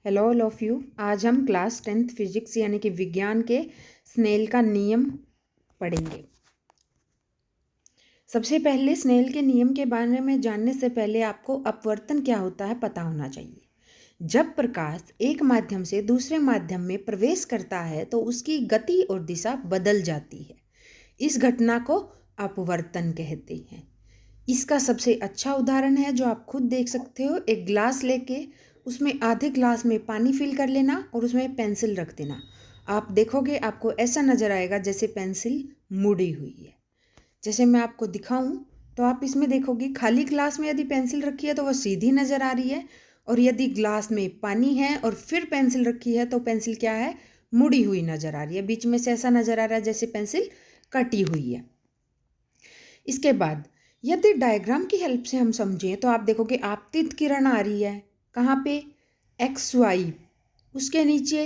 Hello all of you. आज हम class 10th physics यानी कि विज्ञान के स्नेल का नियम पढ़ेंगे। सबसे पहले स्नेल के नियम के बारे में जानने से पहले आपको अपवर्तन क्या होता है पता होना चाहिए। जब प्रकाश एक माध्यम से दूसरे माध्यम में प्रवेश करता है तो उसकी गति और दिशा बदल जाती है। इस घटना को अपवर्तन कहते हैं। इसका सबसे अच्छा उदाहरण है जो आप खुद देख सकते हो। एक ग्लास लेके उसमें आधे ग्लास में पानी फिल कर लेना और उसमें पेंसिल रख देना। आप देखोगे आपको ऐसा नज़र आएगा जैसे पेंसिल मुड़ी हुई है। जैसे मैं आपको दिखाऊं तो आप इसमें देखोगे खाली ग्लास में यदि पेंसिल रखी है तो वह सीधी नज़र आ रही है, और यदि ग्लास में पानी है और फिर पेंसिल रखी है तो पेंसिल क्या है, मुड़ी हुई नज़र आ रही है। बीच में से ऐसा नज़र आ रहा है जैसे पेंसिल कटी हुई है। इसके बाद यदि डायग्राम की हेल्प से हम समझें तो आप देखोगे आपतित किरण आ रही है कहाँ पे, एक्स वाई, उसके नीचे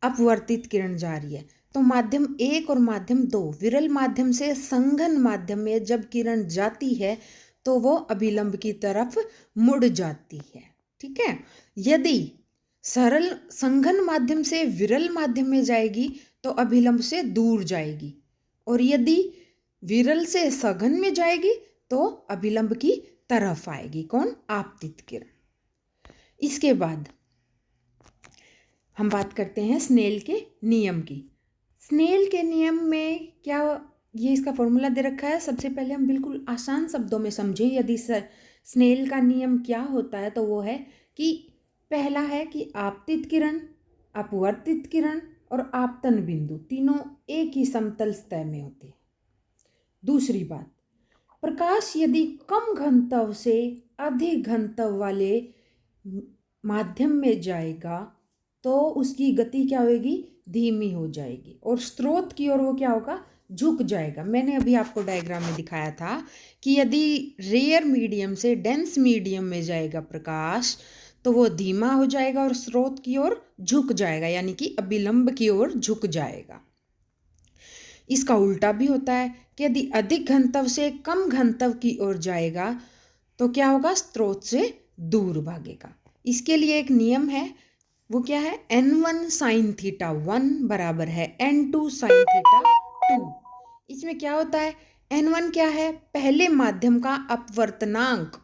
अपवर्तित किरण जा रही है। तो माध्यम 1 और माध्यम 2 विरल माध्यम से संघन माध्यम में जब किरण जाती है तो वो अभिलंब की तरफ मुड़ जाती है। ठीक है। यदि सरल संघन माध्यम से विरल माध्यम में जाएगी तो अभिलंब से दूर जाएगी, और यदि विरल से सघन में जाएगी तो अभिलंब की तरफ आएगी। कौन? आपतित किरण। इसके बाद हम बात करते हैं स्नेल के नियम की। स्नेल के नियम में क्या, ये इसका फॉर्मूला दे रखा है। सबसे पहले हम बिल्कुल आसान शब्दों में समझें यदि स्नेल का नियम क्या होता है तो वो है कि पहला है कि आपतित किरण, अपवर्तित किरण और आपतन बिंदु तीनों एक ही समतल सतह में होते हैं। दूसरी बात, प्रकाश यदि कम घनत्व से अधिक घनत्व वाले माध्यम में जाएगा तो उसकी गति क्या होगी, धीमी हो जाएगी, और स्रोत की ओर वो क्या होगा, झुक जाएगा। मैंने अभी आपको डायग्राम में दिखाया था कि यदि रेयर मीडियम से डेंस मीडियम में जाएगा प्रकाश तो वो धीमा हो जाएगा और स्रोत की ओर झुक जाएगा, यानी कि अभिलंब की ओर झुक जाएगा। इसका उल्टा भी होता है कि यदि अधिक घनत्व से कम घनत्व की ओर जाएगा तो क्या होगा, स्रोत से दूर भागेगा। इसके लिए एक नियम है, वो क्या है, n1 साइन थीटा 1 बराबर है n2 साइन थीटा 2। इसमें क्या होता है, n1 क्या है, पहले माध्यम का अपवर्तनांक,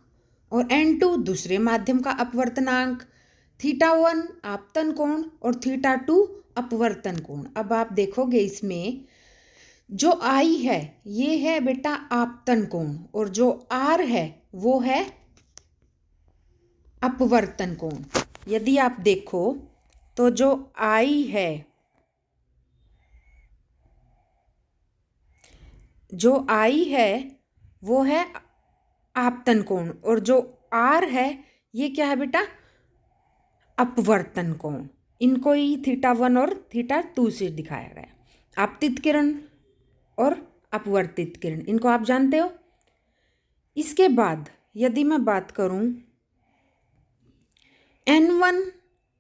और n2 दूसरे माध्यम का अपवर्तनांक, थीटा 1 आपतन कोण और थीटा 2 अपवर्तन कोण। अब आप देखोगे इसमें जो I है ये है बेटा आपतन कोण, और जो R है वो है अपवर्तन कोण। यदि आप देखो तो जो I है, जो I है वो है आपतन कोण, और जो R है ये क्या है बेटा, अपवर्तन कोण। इनको ही थीटा 1 और थीटा 2 से दिखाया गया। आपतित किरण और अपवर्तित किरण, इनको आप जानते हो। इसके बाद यदि मैं बात करूं n1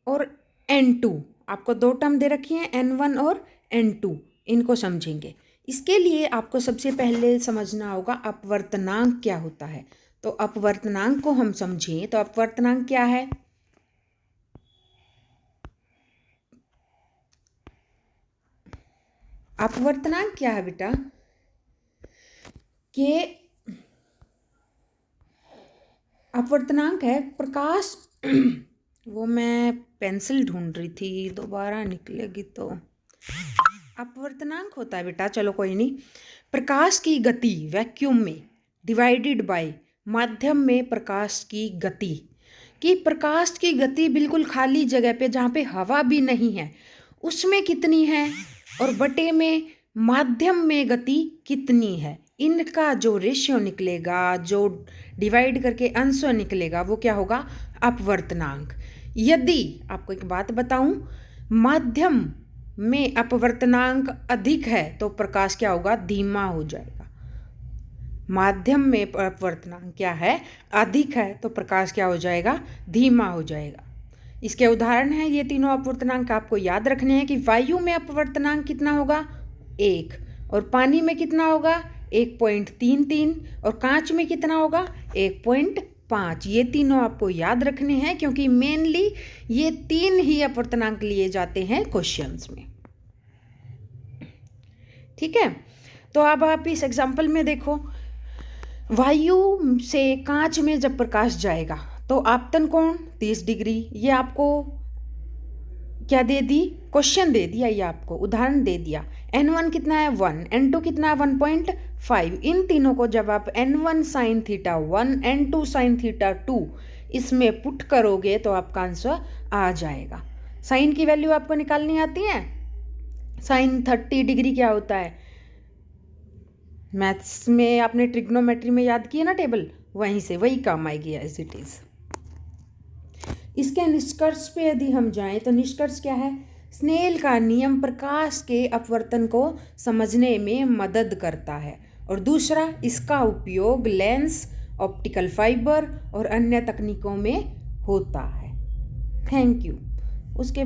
और n2, आपको दो टर्म दे रखी हैं n1 और n2, इनको समझेंगे। इसके लिए आपको सबसे पहले समझना होगा अपवर्तनांक क्या होता है। तो अपवर्तनांक को हम समझें तो अपवर्तनांक क्या है, अपवर्तनांक क्या है बेटा, कि अपवर्तनांक है प्रकाश वो मैं पेंसिल ढूंढ रही थी, दोबारा निकलेगी तो। अपवर्तनांक होता है बेटा, चलो कोई नहीं, प्रकाश की गति वैक्यूम में डिवाइडेड बाय माध्यम में प्रकाश की गति, कि प्रकाश की गति बिल्कुल खाली जगह पे जहाँ पे हवा भी नहीं है उसमें कितनी है, और बटे में माध्यम में गति कितनी है, इनका जो रेशियो निकलेगा, जो डिवाइड करके अंश निकलेगा वो क्या होगा, अपवर्तनांक। यदि आपको एक बात बताऊं, माध्यम में अपवर्तनांक अधिक है तो प्रकाश क्या होगा, धीमा हो जाएगा। माध्यम में अपवर्तनांक क्या है, अधिक है तो प्रकाश क्या हो जाएगा, धीमा हो जाएगा। इसके उदाहरण हैं ये तीनों अपवर्तनांक, आपको याद रखने हैं कि वायु में अपवर्तनांक कितना होगा, 1, और पानी में कितना होगा, 1.33, और कांच में कितना होगा, 1.3। 5, ये तीनों आपको याद रखने हैं क्योंकि मेनली ये 3 ही अपवर्तनांक लिए जाते हैं क्वेश्चंस में। ठीक है, तो अब आप इस एग्जाम्पल में देखो, वायु से कांच में जब प्रकाश जाएगा तो आपतन कोण 30 डिग्री, ये आपको क्या दे दी, क्वेश्चन दे दिया, ये आपको उदाहरण दे दिया। n1 कितना है 1, n2 कितना है 1.5। इन तीनों को जब आप n1 sin theta 1, n2 sin theta 2 इसमें पुट करोगे तो आपका आंसर आ जाएगा। साइन की वैल्यू आपको निकालनी आती है, साइन 30 डिग्री क्या होता है, मैथ्स में आपने ट्रिग्नोमेट्री में याद किया ना टेबल, वहीं से वही काम आएगी एज इट इज़। इसके निष्कर्ष पे यदि हम जाएं तो निष्कर्ष क्या है, स्नेल का नियम प्रकाश के अपवर्तन को समझने में मदद करता है, और दूसरा इसका उपयोग लेंस, ऑप्टिकल फाइबर और अन्य तकनीकों में होता है। Thank you. उसके